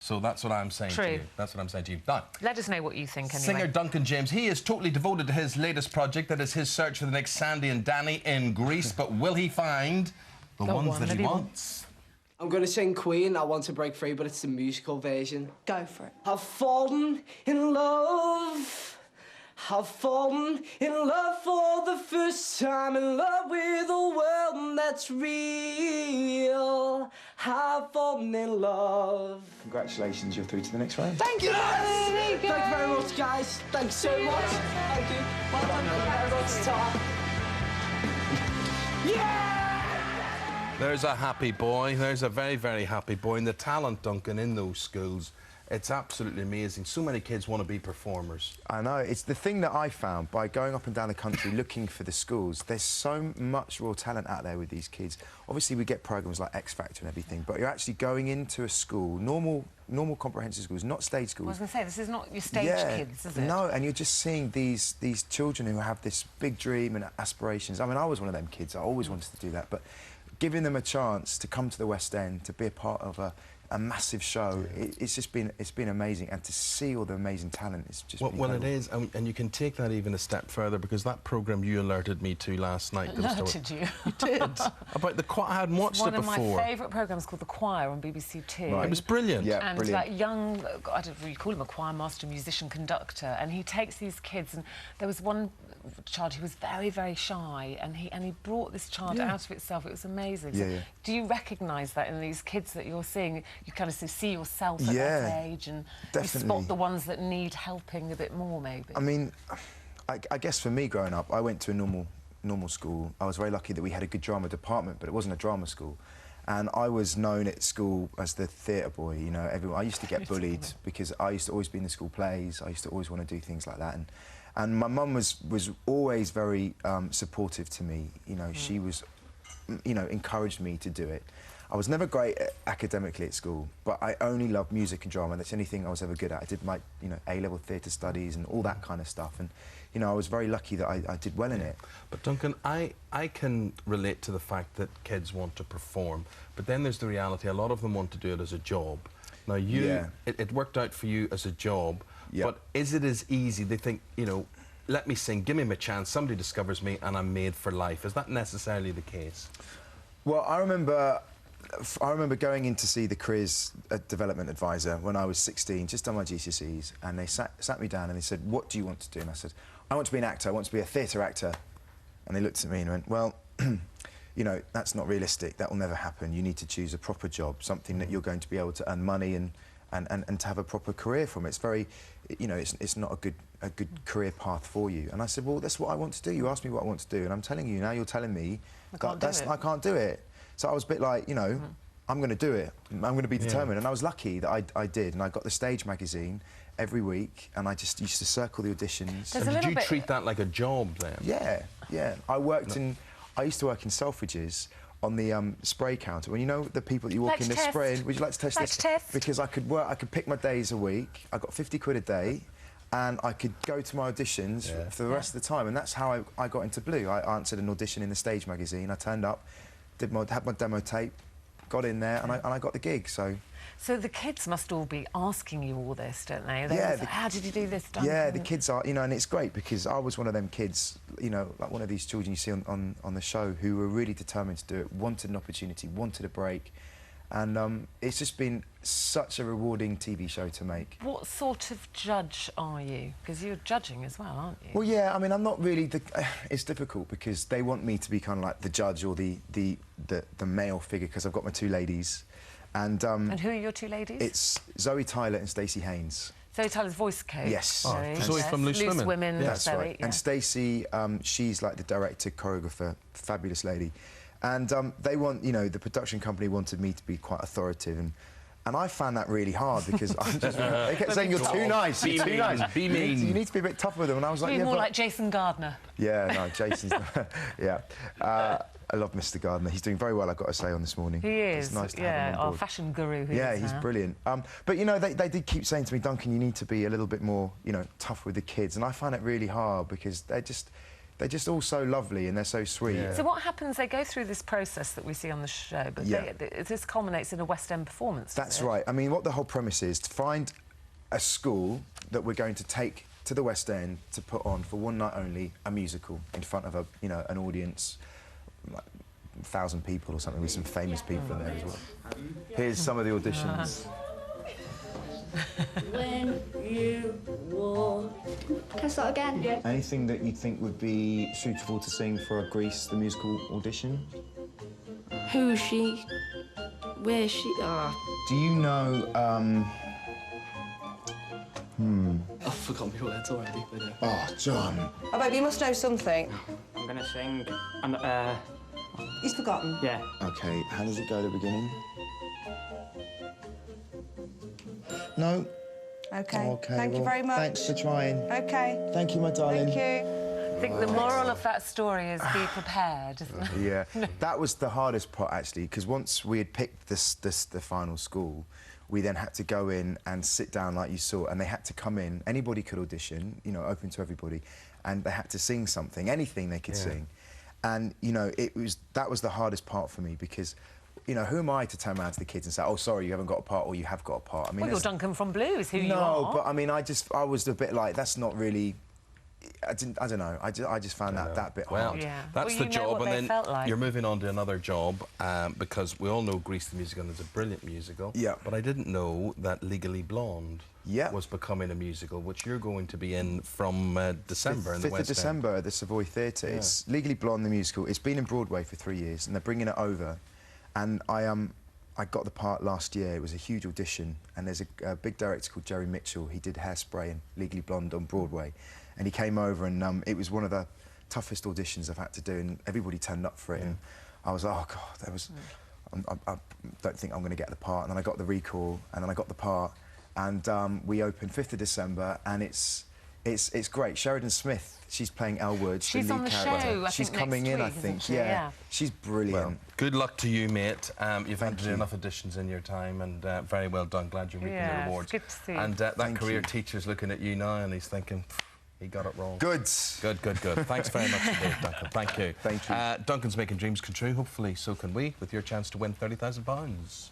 So that's what I'm saying to you. That's what I'm saying to you. Now, let us know what you think anyway. Singer Duncan James, he is totally devoted to his latest project. That is his search for the next Sandy and Danny in Greece. But will he find the ones that he wants? I'm going to sing Queen, I Want to Break Free, but it's the musical version. Go for it. I've fallen in love. I've fallen in love for the first time, in love with a world that's real. I've fallen in love. Congratulations, you're through to the next round. Thank you, guys! Thank you very much, guys. Thanks so much. Thank you. Well done, very much, Tom. Yeah! There's a happy boy. There's a very, very happy boy. And the talent, Duncan, in those schools, it's absolutely amazing. So many kids want to be performers. I know. It's the thing that I found by going up and down the country looking for the schools. There's so much raw talent out there with these kids. Obviously, we get programmes like X Factor and everything, but you're actually going into a school, normal comprehensive schools, not stage schools. I was going to say, this is not your stage kids, is it? No, and you're just seeing these children who have this big dream and aspirations. I mean, I was one of them kids. I always wanted to do that, but giving them a chance to come to the West End, to be a part of a massive show, it's been amazing, and to see all the amazing talent is just well it is, and you can take that even a step further, because that programme you alerted me to last night. Alerted you? You did. About the choir. I hadn't watched it before. One of my favourite programmes called The Choir on BBC Two. Right. It was brilliant. Yeah, and brilliant. that young, I don't really call him a choir master, musician, conductor, and he takes these kids, and there was one child who was very, very shy, and he brought this child out of itself. It was amazing. So do you recognise that in these kids that you're seeing? You kind of see yourself at that age, and you spot the ones that need helping a bit more, maybe. I mean, I guess for me growing up, I went to a normal school. I was very lucky that we had a good drama department, but it wasn't a drama school. And I was known at school as the theatre boy, you know. I used to get bullied because I used to always be in the school plays. I used to always want to do things like that. And my mum was always very supportive to me. You know, she was, you know, encouraged me to do it. I was never great academically at school, but I only loved music and drama. That's the only thing I was ever good at. I did my, you know, A-level theatre studies and all that kind of stuff. And, you know, I was very lucky that I did well in it. But Duncan, I can relate to the fact that kids want to perform, but then there's the reality, a lot of them want to do it as a job. Now, it worked out for you as a job, but is it as easy? They think, you know, let me sing, give me my chance, somebody discovers me and I'm made for life. Is that necessarily the case? Well, I remember going in to see the careers development advisor when I was 16, just done my GCSEs, and they sat me down and they said, "What do you want to do?" And I said, "I want to be an actor. I want to be a theatre actor." And they looked at me and went, "Well, you know, that's not realistic. That will never happen. You need to choose a proper job, something that you're going to be able to earn money and to have a proper career from. It's very, you know, it's not a good career path for you." And I said, "Well, that's what I want to do. You asked me what I want to do, and I'm telling you now. You're telling me I can't do it." So I was a bit like, you know, I'm going to do it. I'm going to be determined. And I was lucky that I did. And I got the Stage magazine every week, and I just used to circle the auditions. And did you treat that like a job then? Yeah, yeah. I used to work in Selfridges on the spray counter. When you know the people that you walk in, they're spraying. Would you like to test this? Because I could pick my days a week. I got 50 quid a day, and I could go to my auditions for the rest of the time. And that's how I got into Blue. I answered an audition in the Stage magazine. I turned up, had my demo tape, got in there, and I got the gig. So the kids must all be asking you all this, don't they? How did you do this, Duncan? Yeah, the kids are, you know, and it's great because I was one of them kids, you know, like one of these children you see on the show who were really determined to do it, wanted an opportunity, wanted a break. And it's just been such a rewarding TV show to make. What sort of judge are you? Because you're judging as well, aren't you? Well, yeah, I mean, I'm not really it's difficult because they want me to be kind of like the judge or the male figure, because I've got my two ladies. And who are your two ladies? It's Zoe Tyler and Stacey Haynes. Zoe Tyler's voice coach. Yes. Zoe from Loose Women. That's Zoe, right. And Stacey, she's like the director, choreographer, fabulous lady. And they want, you know, the production company wanted me to be quite authoritative, and I found that really hard because they kept saying, "You're too nice, you're too nice. Be mean. You need to be a bit tough with them." And I was like, more like Jason Gardner. Yeah, no, Jason's... yeah. I love Mr. Gardner. He's doing very well, I've got to say, on This Morning. He is, it's nice to have him on board. Our fashion guru. He's brilliant. But, you know, they did keep saying to me, "Duncan, you need to be a little bit more, you know, tough with the kids." And I find it really hard because they're just all so lovely and they're so sweet. Yeah. So what happens? They go through this process that we see on the show, but this culminates in a West End performance. That's right. I mean, what the whole premise is, to find a school that we're going to take to the West End to put on for one night only a musical in front of an audience, like 1,000 people or something, with some famous people in there as well. Here's some of the auditions. When you walk. Can I start again? Yeah. Anything that you think would be suitable to sing for a Grease the musical audition? Who is she? Where is she? Oh. Do you know? I've forgotten my words already, but... Oh, John. Oh, babe, you must know something. I'm gonna sing. He's forgotten. Yeah. Okay, how does it go at the beginning? No. Okay. Okay. Thank you very much. Thanks for trying. Okay. Thank you, my darling. Thank you. I think the moral of that story is be prepared, isn't it? Yeah, that was the hardest part, actually, because once we had picked the final school, we then had to go in and sit down like you saw, and they had to come in. Anybody could audition, you know, open to everybody, and they had to sing something, anything they could sing. And, you know, that was the hardest part for me, because, you know, who am I to turn around to the kids and say, oh, sorry, you haven't got a part, or you have got a part? I mean, Well, you're Duncan from Blues, who you are. No, but I mean, I was a bit like, that's not really... I don't know. I just found that bit Well, hard. Yeah. that's Well, the you know job, what and they then felt like. you're moving on to another job because we all know Grease the Musical is a brilliant musical. Yeah. But I didn't know that Legally Blonde was becoming a musical, which you're going to be in from December in the 5th West of December at the Savoy Theatre. Yeah. It's Legally Blonde, the musical. It's been in Broadway for 3 years, and they're bringing it over. And I got the part last year. It was a huge audition, and there's a big director called Jerry Mitchell. He did Hairspray and Legally Blonde on Broadway, and he came over, and it was one of the toughest auditions I've had to do, and everybody turned up for it, and I was like, oh God, that was... I don't think I'm going to get the part, and then I got the recall, and then I got the part, and we opened 5th of December, and it's great. Sheridan Smith, she's playing Elle Woods, She's the on lead the character. show, I she's think, coming next in, I week, think. isn't she? Yeah. Yeah. She's brilliant. Well, good luck to you, mate. You've had to do you. enough auditions in your time, and very well done. Glad you're reaping the Yeah, rewards. it's good to see. And that Thank career you. teacher's looking at you now, and he's thinking, he got it wrong. Good. Good. Thanks very much indeed, Duncan. Thank you. Thank you. Duncan's making dreams come true. Hopefully, so can we, with your chance to win £30,000.